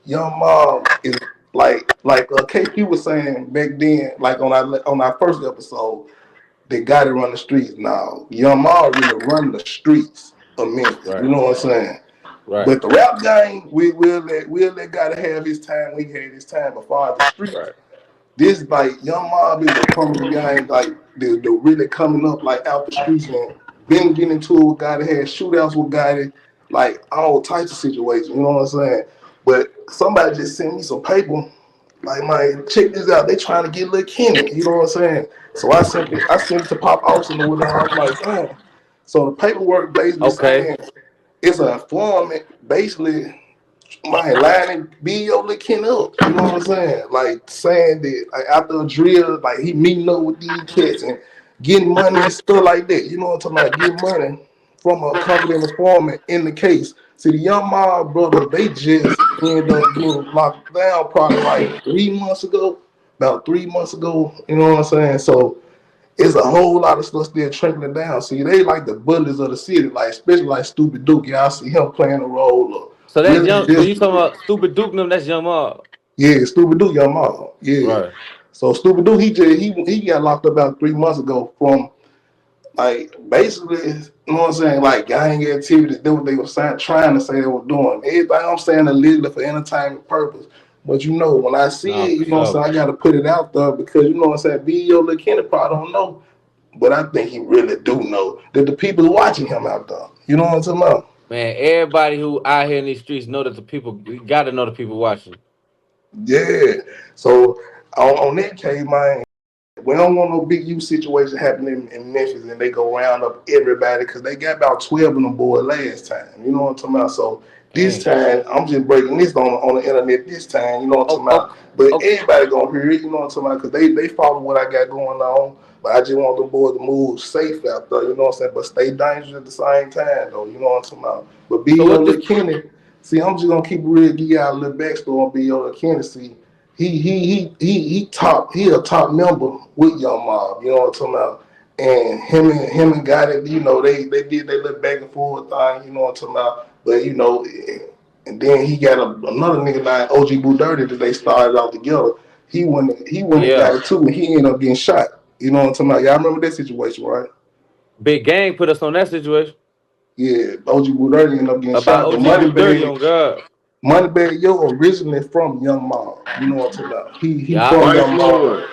Young Mom is like KP was saying back then, like on our first episode, they got to run the streets. Now, Young Mom really run the streets of Memphis. You Right. know what I'm saying? Right. But the rap game, we'll let gotta have his time. We had his time. But far as the streets, Right. this like Young Mob is a prominent gang, like the really coming up like out the streets and been getting into it with guy that had shootouts with guy that like all types of situations. You know what I'm saying? But somebody just sent me some paper. Like, man, check this out. They trying to get Lil Kenny. You know what I'm saying? So I sent it to Pop Austin or whatever. I was like, damn. So the paperwork basically Okay. saying it's an informant, basically my lining BEO looking up. You know what I'm saying? Like saying that like, after a drill, like he meeting up with these cats and getting money and stuff like that. You know what I'm talking about? Getting money from a confident informant in the case. See, the Young Mob brothers, they just ended up getting locked down probably like 3 months ago. About 3 months ago, you know what I'm saying? So it's a whole lot of stuff still trickling down. See, they like the bullies of the city, like especially like Stupid Duke. Y'all see him playing a role of So that's really young. So just you talking about stupid Duke? Them? That's Young Mob. yeah, Stupid Duke, Young Mom. Yeah. Right. So Stupid Duke, he got locked up about 3 months ago from like basically, you know what I'm saying, like gang activities. That's what they were trying to say they were doing. Everything I'm saying illegally for entertainment purpose. But you know, when I see No, it, for you know what I'm sure. saying, I gotta put it out there because you know what I'm saying, BEO Lil Kenny probably don't know. But I think he really do know that the people watching him out there. You know what I'm talking about? Man, everybody who out here in these streets know that the people. You got to know the people watching. Yeah. So on that case, man, we don't want no big U situation happening in Memphis and they go round up everybody because they got about 12 of them boys last time. You know what I'm talking about? So this Dang. time, I'm just breaking this on the internet this time. You know what I'm Oh, talking oh, about? But oh. everybody gonna hear it. You know what I'm talking about? Because they follow what I got going on. But I just want the boys to move safe out there. You know what I'm saying? But stay dangerous at the same time, though. You know what I'm talking about? But So B.O. what this? Lil Kenny, see, I'm just gonna keep it real, give y'all a little backstory on B.O. Lil Kenny. See, he a top member with Young Mob, you know what I'm talking about? And him and Guy that they did their little back and forth thing, you know what I'm talking about? But and then he got another nigga named OG Boo Dirty that they started out together. He went and got Yeah. it too, and he ended up getting shot. You know what I'm talking about? Y'all remember that situation, right? Big gang put us on that situation Yeah, OG Boo Dirty ended up getting about shot, but OG Boo Dirty on God. Moneybag Yo originally from Young Mob. You know what I'm talking about? He Yeah. from Vice Young Mob. Lord.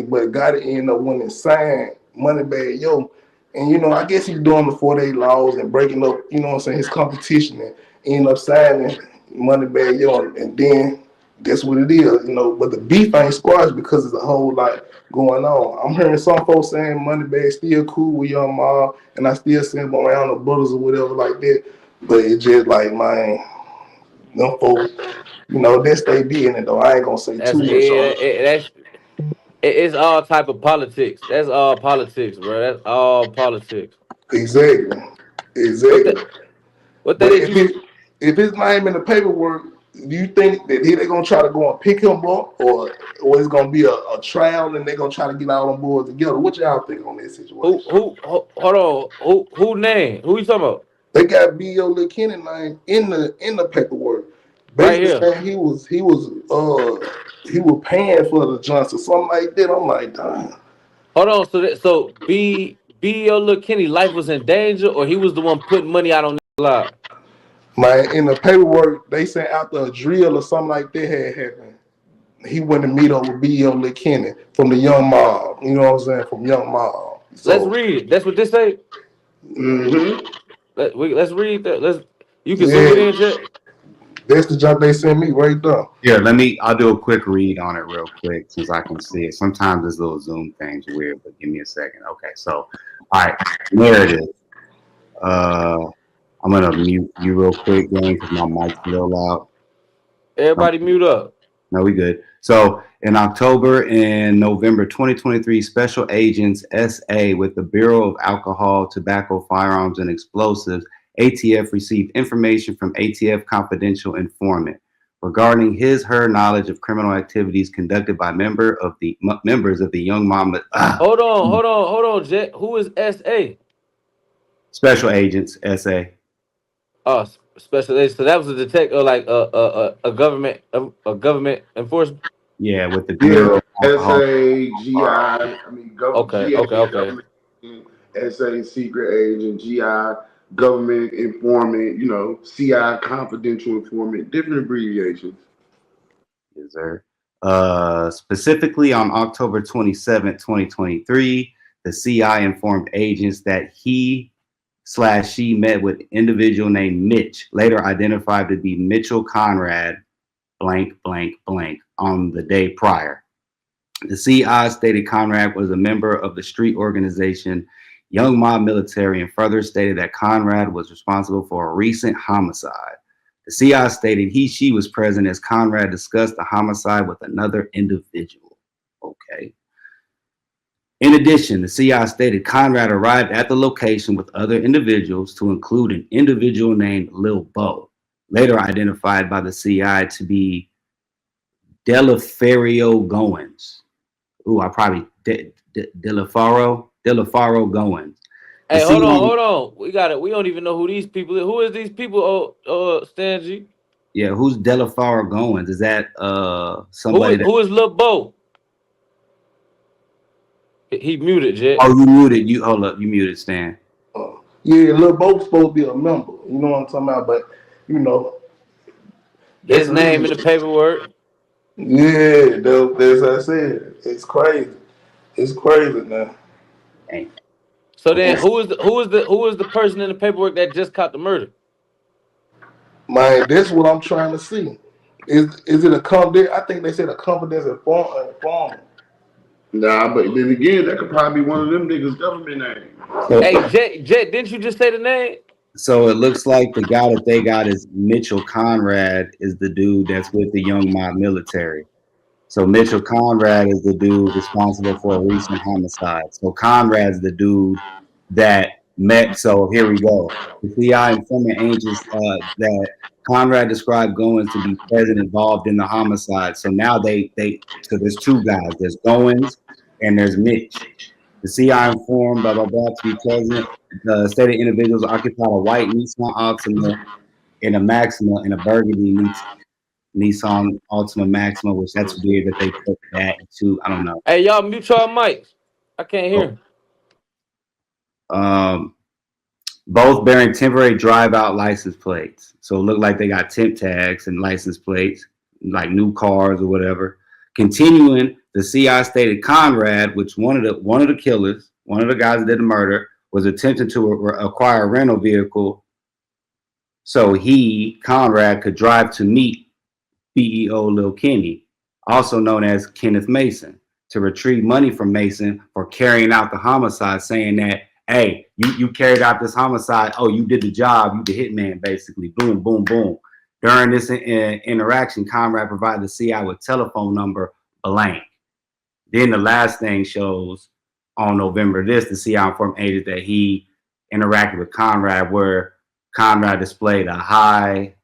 But got to end up winning signed Moneybag Yo. And I guess he's doing the 4-day laws and breaking up, you know what I'm saying, his competition and end up signing Moneybag Yo. And then that's what it is. But the beef ain't squashed because there's a whole lot going on. I'm hearing some folks saying Moneybag still cool with Young Mob, and I still see him around the brothers or whatever like that. But it's just like, man, them folks, that's they be in it though. I ain't gonna say That's too much on it. that's it's all type of politics. That's all politics, bro. That's all politics. Exactly. What Exactly. the what that But is if you? if his name in the paperwork, do you think that they gonna try to go and pick him up, or it's gonna be a trial and they gonna try to get all on board together? What y'all think on this situation? Hold on? Who name? Who you talking about? They got B.O. Lil Kenny name in the paperwork, Right basically here. saying he was paying for the Johnson, something like that. I'm like, damn. Hold on. So B.O. Lil Kenny life was in danger, or he was the one putting money out on the live? Man, in the paperwork, they said after a drill or something like that had happened, he went to meet up with B.O. Lil Kenny from the Young Mob. You know what I'm saying? From Young Mob. Let's So, read it. That's what this say. Mm-hmm. Let's read that. You can zoom it yeah, in, Jet. that's the job they sent me right there. Here, I'll do a quick read on it real quick since I can see it. Sometimes this little Zoom thing's weird, but give me a second. Okay, so, all right, there it is. Uh, I'm gonna mute you real quick, gang, because my mic's a little loud. Everybody mute up. No, we good. So in October and November 2023, special agents SA with the Bureau of Alcohol, Tobacco, Firearms, and Explosives, ATF, received information from ATF confidential informant regarding her knowledge of criminal activities conducted by members of the Young Mama Hold on, Jet. Who is SA? special agents SA. Us. Special agent. So that was a detective, like a government enforcement. Yeah, with the Bureau Yeah, of Alcohol. SA, GI. I mean, Okay, GA okay, okay. government agent, SA secret agent, GI government informant. You know, CI confidential informant. Different abbreviations. Yes, sir. Specifically on October 27th, 2023, the CI informed agents that he/she met with an individual named Mitch, later identified to be Mitchell Conrad, blank, blank, blank, on the day prior. The CI stated Conrad was a member of the street organization Young Mob Military and further stated that Conrad was responsible for a recent homicide. The CI stated she was present as Conrad discussed the homicide with another individual. Okay. In addition, the CI stated Conrad arrived at the location with other individuals, to include an individual named Lil Bo, later identified by the CI to be Delafario Goins. Ooh, I probably Delafaro Goins. The Hey, CI, hold on. We got it. We don't even know who these people. Who is these people? Stan G. yeah, who's Delafaro Goins? Is that Who somebody is that? who is Lil Bo? He muted, Oh, Jet. you muted. You hold up. You muted, Stan. Yeah, Lil Bo's supposed to be a member. You know what I'm talking about? But you know, His that's name in the real. paperwork. Yeah, that's what I said. It's crazy. It's crazy now. Dang. So then, Okay. who is the person in the paperwork that just caught the murder? Man, that's what I'm trying to see. Is it a confidence? I think they said a confidence informant. Nah, but then again, that could probably be one of them niggas' government names. So, Hey, Jet, didn't you just say the name? so it looks like the guy that they got is Mitchell Conrad, is the dude that's with the Young Mob Military. So Mitchell Conrad is the dude responsible for a recent homicide. So Conrad's the dude that met. So here we go. The CI informant agents that Conrad described Goins to be present involved in the homicide. So now so there's two guys. There's Goins and there's Mitch. The CI informed blah blah blah to be present. The stated individuals occupied a white Nissan Altima and a Maxima and a burgundy Nissan Altima Maxima, which that's weird that they put that into. I don't know. Hey, y'all mute your mics. I can't Oh, hear. Um, both bearing temporary drive-out license plates. So it looked like they got temp tags and license plates, like new cars or whatever. Continuing, the CI stated Conrad, which one of the killers, one of the guys that did the murder, was attempting to acquire a rental vehicle so Conrad, could drive to meet BEO Lil Kenny, also known as Kenneth Mason, to retrieve money from Mason for carrying out the homicide, saying that, hey, you carried out this homicide. Oh, you did the job. You the hitman, basically. Boom, boom, boom. During this interaction, Conrad provided the CI with telephone number blank. Then the last thing shows on November the CI informed agent that he interacted with Conrad, where Conrad displayed a high.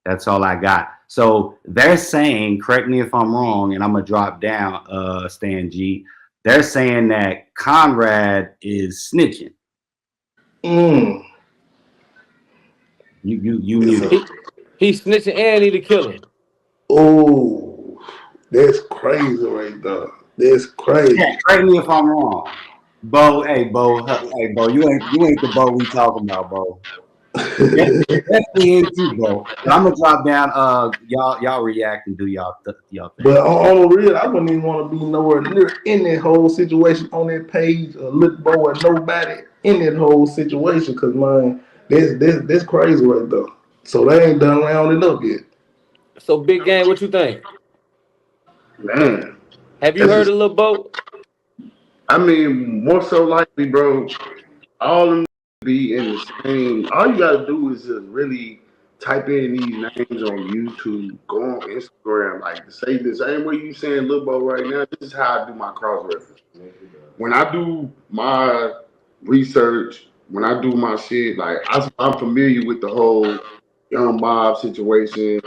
That's all I got. So they're saying, correct me if I'm wrong, and I'm gonna drop down, Stan G. They're saying that Conrad is snitching. Mm. You It's muted. a, He snitching and he the killer. oh, that's crazy right there. That's Yeah, crazy. correct me if I'm wrong. Bo, you ain't the Bo we talking about, Bo. Definitely ain't you, Bo. But I'm gonna drop down. Y'all react and do y'all thing. But on the real, I wouldn't even want to be nowhere near in that whole situation on that page or look boy nobody in that whole situation because man, that's crazy right there. So they ain't done rounding up yet. So big gang, what you think? Man, Have you that's heard just. of Lil Bo? I mean, more so likely, bro. All of them be in the same. All you gotta do is just really type in these names on YouTube, go on Instagram, like to say the same way you saying Lil Bo right now. This is how I do my cross reference. When I do my research, when I do my shit, like I'm familiar with the whole Young Bob situation.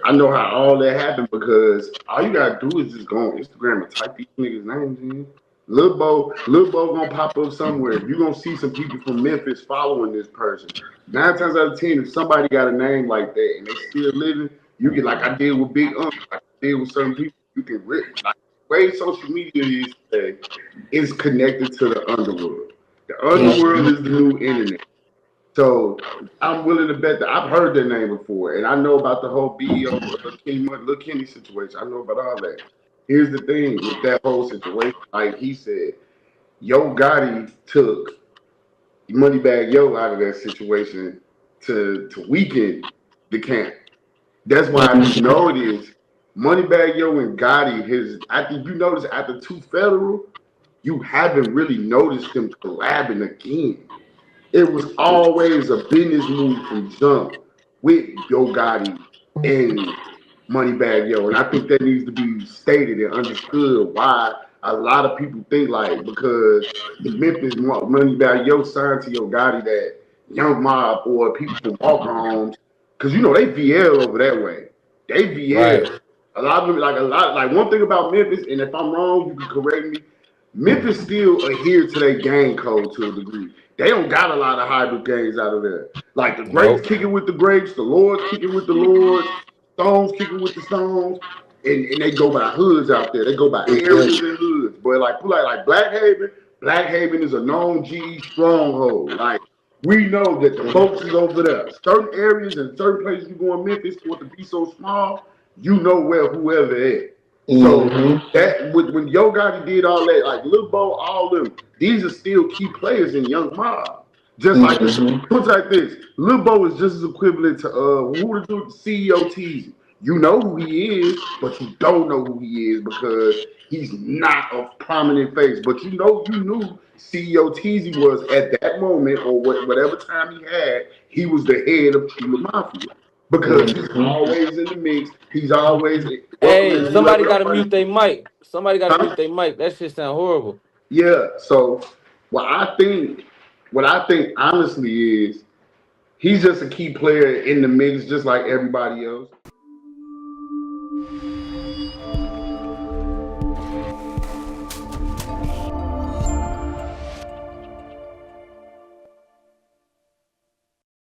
I know how all that happened because all you gotta do is just go on Instagram and type these niggas' names in. Lil Bo gonna pop up somewhere. You're gonna see some people from Memphis following this person. 9 times out of 10, if somebody got a name like that and they still living, you get like I did with Big like I did with certain people. You can rip like the way social media is today is connected to the underworld. The underworld is the new internet. So I'm willing to bet that I've heard that name before, and I know about the whole BEO Lil Kenny situation. I know about all that. Here's the thing with that whole situation. Like he said, Yo Gotti took Moneybag Yo out of that situation to weaken the camp. That's why if you know it is Moneybag Yo and Gotti. I think you notice after Two Federal, you haven't really noticed them collabing again. It was always a business move from jump with Yo Gotti and Moneybag Yo. And I think that needs to be stated and understood why a lot of people think like because the Memphis Moneybag Yo signed to Yo Gotti that Young Mob or people from Walker Homes, because you know they VL over that way. They Right. VL. Like one thing about Memphis, and if I'm wrong, you can correct me. Memphis still adhere to their gang code to a degree. They don't got a lot of hybrid gangs out of there. Like the Grapes Nope. kicking with the Grapes, the Lords kicking with the Lords, Stones kicking with the Stones, and they go by hoods out there. They go by areas and hoods. But like Black Haven is a known G stronghold. Like we know that the folks is over there. Certain areas and certain places you go in Memphis for it to be so small, you know where whoever is. So that when Yo Gotti did all that, like Lil Bo, all them, these are still key players in Young Mob. Just like this, puts like this, Lil Bo is just as equivalent to who the dude, CEO Teasy. You know who he is, but you don't know who he is because he's not a prominent face. But you knew CEO Teasy was at that moment or whatever time he had, he was the head of Tula Mafia because he's always in the mix. He's always Hey, welcoming somebody whoever got the to first. mute their mic. Somebody got to Huh? mute their mic. That shit sound horrible. Yeah. So what I think, what I think honestly is he's just a key player in the mix, just like everybody else.